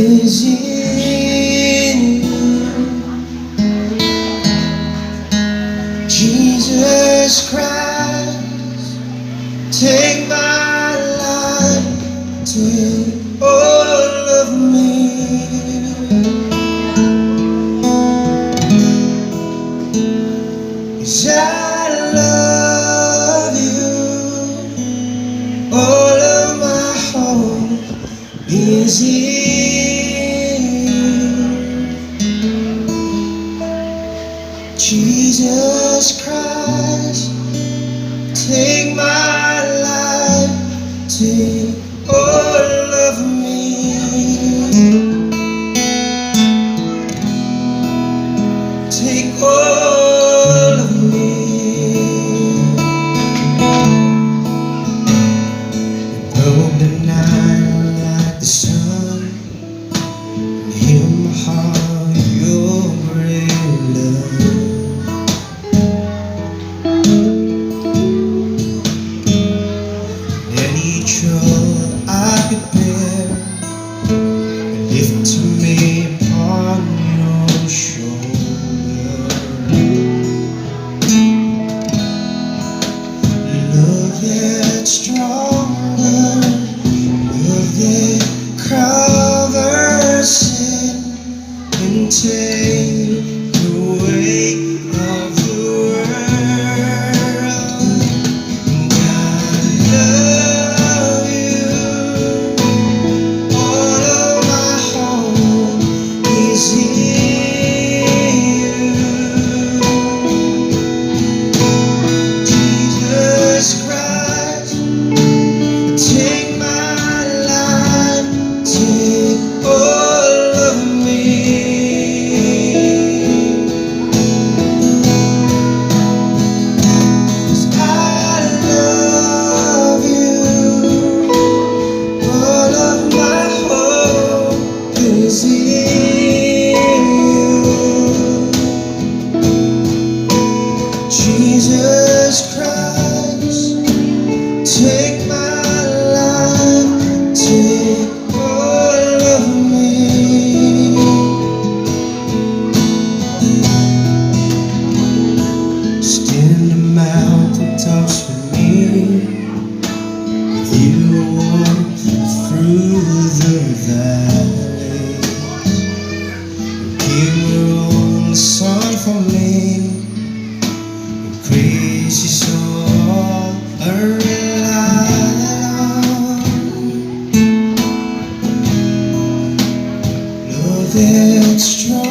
is in you. Jesus Christ, take my life, take all of me. 'Cause I love you, all of my hope is in you. Jesus Christ, take my life, take all of me. Take all of me. Though the night like the sun, and hear my heart your great love. Any trouble I could bear, lift to me upon your shoulder. Love that stronger, love that covers sin and take the weight of the world. And I love you, all of my hope is in you. Jesus Christ, take my life, take all of me. 'Cause I love you, all of my hope is in you. Jesus Christ, take my life, take all of me. Stand the mountaintops with me, with you walk through the valleys. Give your own son for me, grace is all I rely on. Love that's strong,